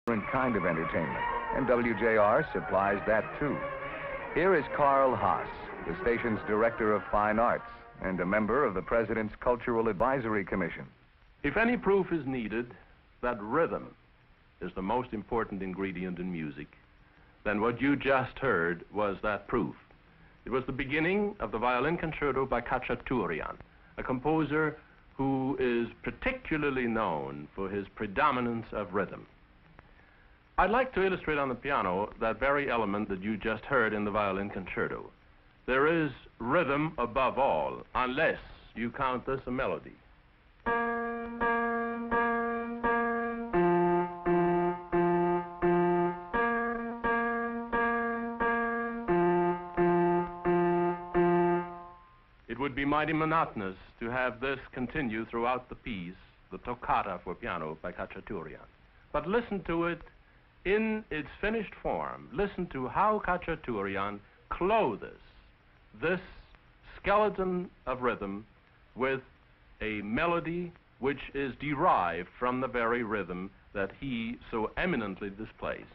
different kind of entertainment, and WJR supplies that too. Here is Carl Haas, the station's Director of Fine Arts and a member of the President's Cultural Advisory Commission. If any proof is needed that rhythm is the most important ingredient in music, then what you just heard was that proof. It was the beginning of the violin concerto by Khachaturian, a composer who is particularly known for his predominance of rhythm. I'd like to illustrate on the piano that very element that you just heard in the violin concerto. There is rhythm above all, unless you count this a melody. It would be mighty monotonous to have this continue throughout the piece, the toccata for piano by Khachaturian. But listen to it in its finished form. Listen to how Khachaturian clothes this skeleton of rhythm with a melody which is derived from the very rhythm that he so eminently displays.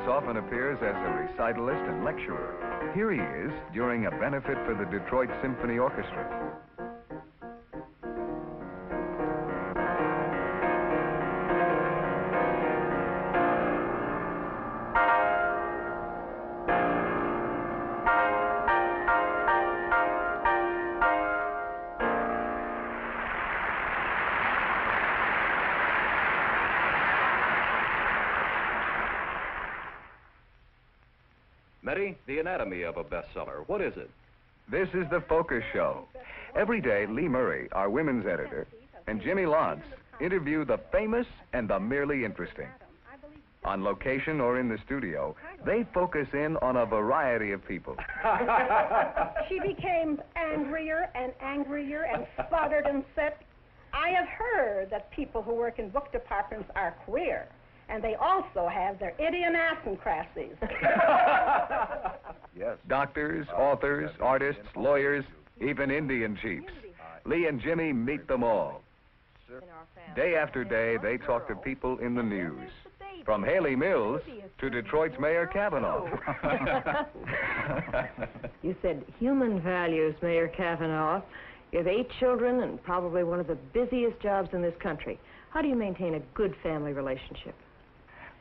Often appears as a recitalist and lecturer. Here he is during a benefit for the Detroit Symphony Orchestra. Mary, the anatomy of a bestseller, what is it? This is the Focus Show. Every day, Lee Murray, our women's editor, and Jimmy Lantz interview the famous and the merely interesting. On location or in the studio, they focus in on a variety of people. She became angrier and angrier and sputtered and said, I have heard that people who work in book departments are queer. And they also have their idiosyncrasies. Yes. Doctors, authors, artists, lawyers, even Indian chiefs. Lee and Jimmy meet them all. Day after day, they talk to people in the news. From Haley Mills to Detroit's Mayor Kavanaugh. You said human values, Mayor Kavanaugh. You have 8 children and probably one of the busiest jobs in this country. How do you maintain a good family relationship?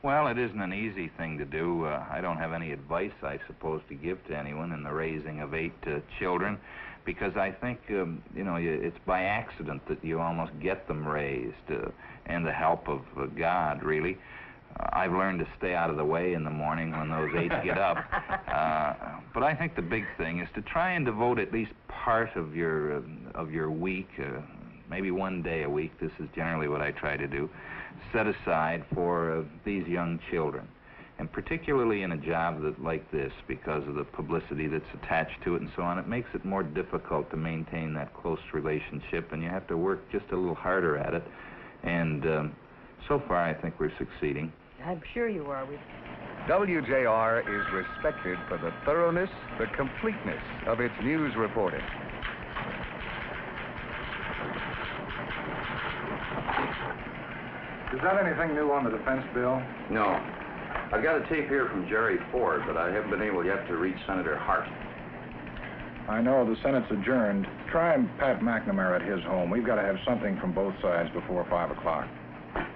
Well, it isn't an easy thing to do. I don't have any advice, I suppose, to give to anyone in the raising of 8 children, because I think, it's by accident that you almost get them raised, and the help of God, really. I've learned to stay out of the way in the morning when those 8 get up. But I think the big thing is to try and devote at least part of your week, maybe one day a week, this is generally what I try to do, set aside for these young children. And particularly in a job like this, because of the publicity that's attached to it and so on, it makes it more difficult to maintain that close relationship, and you have to work just a little harder at it. And so far, I think we're succeeding. I'm sure you are. WJR is respected for the thoroughness, the completeness of its news reporting. Is that anything new on the defense bill? No. I've got a tape here from Jerry Ford, but I haven't been able yet to reach Senator Hart. I know the Senate's adjourned. Try and Pat McNamara at his home. We've got to have something from both sides before 5 o'clock.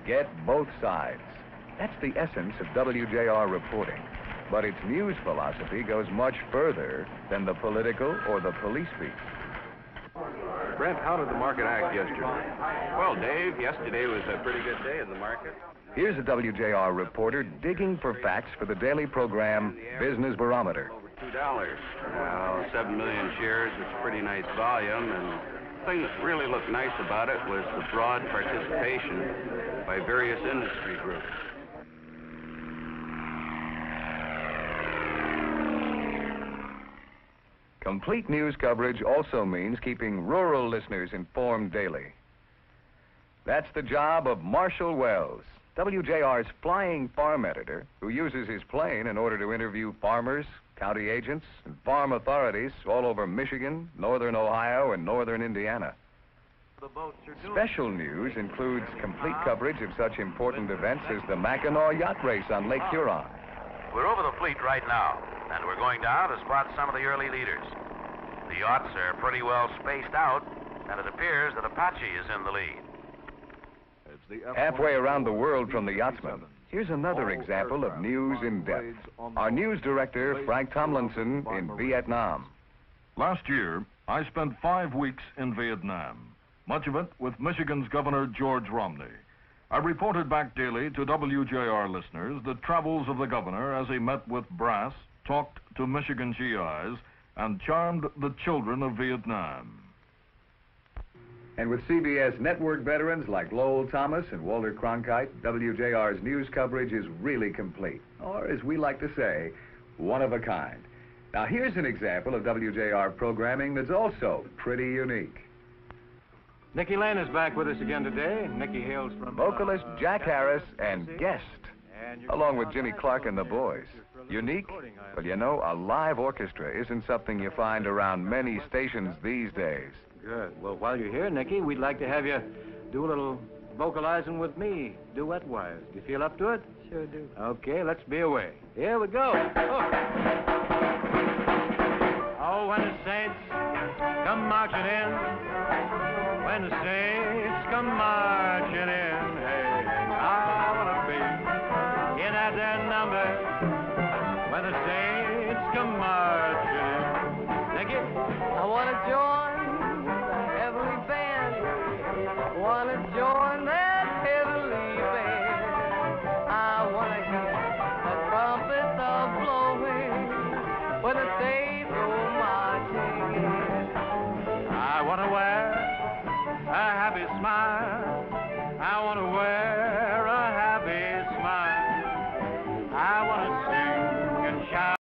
Get both sides. That's the essence of WJR reporting. But its news philosophy goes much further than the political or the police beat. Brent, how did the market act yesterday? Well, Dave, yesterday was a pretty good day in the market. Here's a WJR reporter digging for facts for the daily program Business Barometer. Over $2. Well, 7 million shares is a pretty nice volume, and the thing that really looked nice about it was the broad participation by various industry groups. Complete news coverage also means keeping rural listeners informed daily. That's the job of Marshall Wells, WJR's flying farm editor, who uses his plane in order to interview farmers, county agents, and farm authorities all over Michigan, northern Ohio, and northern Indiana. Special news includes complete coverage of such important events as the Mackinac Yacht Race on Lake Huron. We're over the fleet right now, and we're going down to spot some of the early leaders. The yachts are pretty well spaced out, and it appears that Apache is in the lead. Halfway around the world from the yachtsman, here's another example of news in depth. Our news director, Frank Tomlinson, in Vietnam. Last year, I spent 5 weeks in Vietnam, much of it with Michigan's Governor George Romney. I reported back daily to WJR listeners the travels of the governor as he met with brass, talked to Michigan GIs, and charmed the children of Vietnam. And with CBS network veterans like Lowell Thomas and Walter Cronkite, WJR's news coverage is really complete, or as we like to say, one of a kind. Now here's an example of WJR programming that's also pretty unique. Nicky Lane is back with us again today. Nicky hails from... Vocalist Jack Harris and guest, along with Jimmy Clark and the boys. Unique? Well, you know, a live orchestra isn't something you find around many stations these days. Good. Well, while you're here, Nicky, we'd like to have you do a little vocalizing with me, duet-wise. Do you feel up to it? Sure do. Okay, let's be away. Here we go. Oh, when the saints come marching in, when the saints come marching in, hey, I want to be in that there number when the saints come marching in. Nicky? I want to join the heavenly band. I want to join that heavenly band. I want to hear the trumpets are blowing when the saints go marching in. I want to wear a happy smile. I want to wear a happy smile. I want to sing and shout.